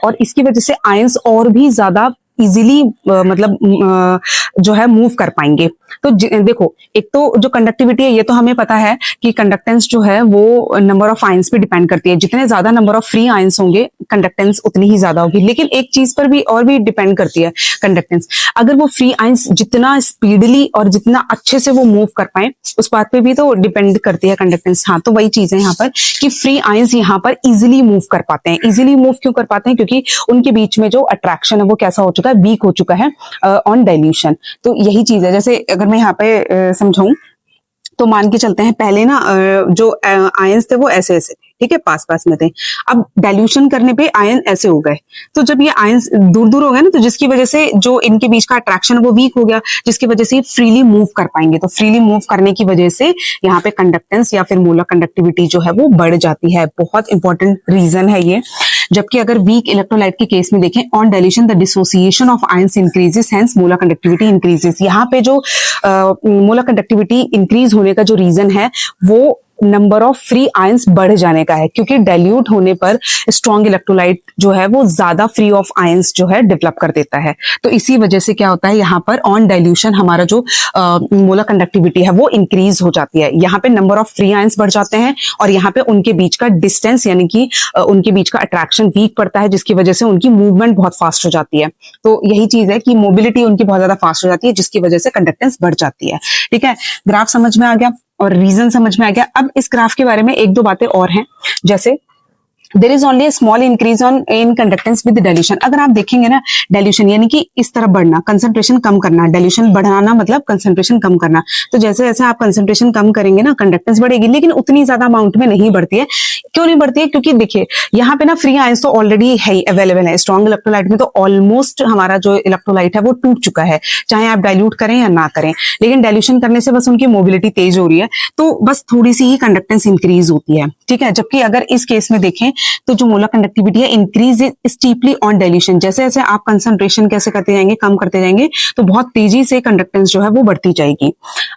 और इसकी वजह से आयंस और भी ज्यादा इजीली मतलब जो है मूव कर पाएंगे। तो देखो, एक तो जो कंडक्टिविटी है ये तो हमें पता है कि कंडक्टेंस जो है वो नंबर ऑफ आयंस पे डिपेंड करती है। जितने ज्यादा नंबर ऑफ फ्री आयंस होंगे कंडक्टेंस उतनी ही ज्यादा होगी। लेकिन एक चीज पर भी और भी डिपेंड करती है कंडक्टेंस, अगर वो फ्री आयंस जितना स्पीडली और जितना अच्छे से वो मूव कर पाए उस बात पे भी तो डिपेंड करती है कंडक्टेंस। हाँ, तो वही चीज है यहाँ पर कि फ्री आयंस यहाँ पर इजिली मूव कर पाते हैं। इजिली मूव क्यों कर पाते हैं? क्योंकि उनके बीच में जो अट्रैक्शन है वो कैसा हो चुका है, वीक हो चुका है ऑन डाइल्यूशन। तो यही चीज है। जैसे अगर मैं यहाँ पे समझाऊं तो मान के चलते हैं पहले ना जो आयंस थे वो ऐसे ऐसे, ठीक है, पास पास में थे। अब डाइल्यूशन करने पे आयन ऐसे हो गए। तो जब ये आयंस दूर दूर हो गए ना, तो जिसकी वजह से जो इनके बीच का अट्रैक्शन वो वीक हो गया, जिसकी वजह से फ्रीली मूव कर पाएंगे। तो फ्रीली मूव करने की वजह से यहाँ पे कंडक्टेंस या फिर मोलर कंडक्टिविटी जो है वो बढ़ जाती है। बहुत इंपॉर्टेंट रीजन है ये। जबकि अगर वीक इलेक्ट्रोलाइट के केस में देखें, on dilution the dissociation of ions increases, hence molar conductivity increases. यहाँ पे जो मोलर कंडक्टिविटी इंक्रीज होने का जो रीजन है वो नंबर ऑफ फ्री आयंस बढ़ जाने का है, क्योंकि डाइल्यूट होने पर स्ट्रॉन्ग इलेक्ट्रोलाइट जो है वो ज्यादा फ्री ऑफ आयंस जो है डेवलप कर देता है। तो इसी वजह से क्या होता है, यहाँ पर ऑन डाइल्यूशन हमारा जो मोलर कंडक्टिविटी है वो इंक्रीज हो जाती है। यहाँ पे नंबर ऑफ फ्री आयंस बढ़ जाते हैं और यहाँ पे उनके बीच का डिस्टेंस यानी कि उनके बीच का अट्रैक्शन वीक पड़ता है, जिसकी वजह से उनकी मूवमेंट बहुत फास्ट हो जाती है। तो यही चीज है कि मोबिलिटी उनकी बहुत ज्यादा फास्ट हो जाती है, जिसकी वजह से कंडक्टेंस बढ़ जाती है। ठीक है, ग्राफ समझ में आ गया और रीजन समझ में आ गया। अब इस ग्राफ के बारे में एक दो बातें और हैं, जैसे there is only small increase on in conductance with dilution. अगर आप देखेंगे ना, डाइल्यूशन यानी कि इस तरफ बढ़ना, कंसंट्रेशन कम करना, डाइल्यूशन बढ़ाना मतलब कंसंट्रेशन कम करना। तो जैसे जैसे आप कंसंट्रेशन कम करेंगे ना, कंडक्टेंस बढ़ेगी, लेकिन उतनी ज्यादा अमाउंट में नहीं बढ़ती है। क्यों नहीं बढ़ती है? क्योंकि देखिए यहाँ पे ना फ्री आयंस तो ऑलरेडी है, अवेलेबल है। स्ट्रॉन्ग इलेक्ट्रोलाइट में तो ऑलमोस्ट हमारा जो इलेक्ट्रोलाइट है वो टूट चुका है, चाहे आप डाइल्यूट करें या ना करें। लेकिन डाइल्यूशन करने से बस उनकी मोबिलिटी तेज हो रही है, तो बस थोड़ी सी ही कंडक्टेंस इंक्रीज होती है। ठीक है, जबकि अगर इस केस में देखें तो जो मोलर कंडक्टिविटी है इंक्रीज स्टीपली ऑन डाइल्यूशन। जैसे जैसे आप कंसंट्रेशन कैसे करते जाएंगे, कम करते जाएंगे, तो बहुत तेजी से कंडक्टेंस जो है वो बढ़ती जाएगी।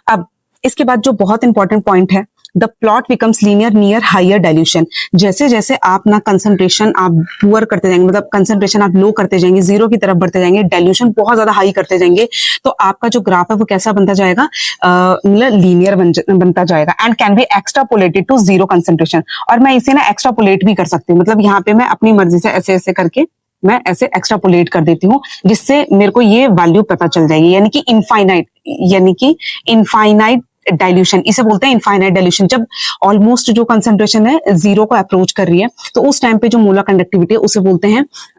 अब इसके बाद जो बहुत इंपॉर्टेंट पॉइंट है, the plot becomes linear near higher dilution. जैसे जैसे आप ना कंसंट्रेशन आप पुअर करते जाएंगे, मतलब कंसंट्रेशन आप लो करते जाएंगे, जीरो की तरफ बढ़ते जाएंगे, डाइल्यूशन बहुत ज्यादा हाई करते जाएंगे, तो आपका जो ग्राफ है वो कैसा बनता जाएगा, मतलब लीनियर बनता जाएगा and can be extrapolated to zero concentration. और मैं इसे ना एक्स्ट्रापोलेट भी कर सकती हूँ, मतलब यहाँ पे मैं अपनी मर्जी से ऐसे ऐसे करके मैं ऐसे एक्स्ट्रापोलेट कर देती हूँ, जिससे मेरे को ये वैल्यू पता चल जाएगी, यानी कि इनफाइनाइट डाइल्यूशन इसे बोलते हैं। इनफाइनाइट डाइल्यूशन जब ऑलमोस्ट जो कंसंट्रेशन है जीरो को अप्रोच कर रही है, तो उस टाइम पे जो मोलर कंडक्टिविटी है उसे बोलते हैं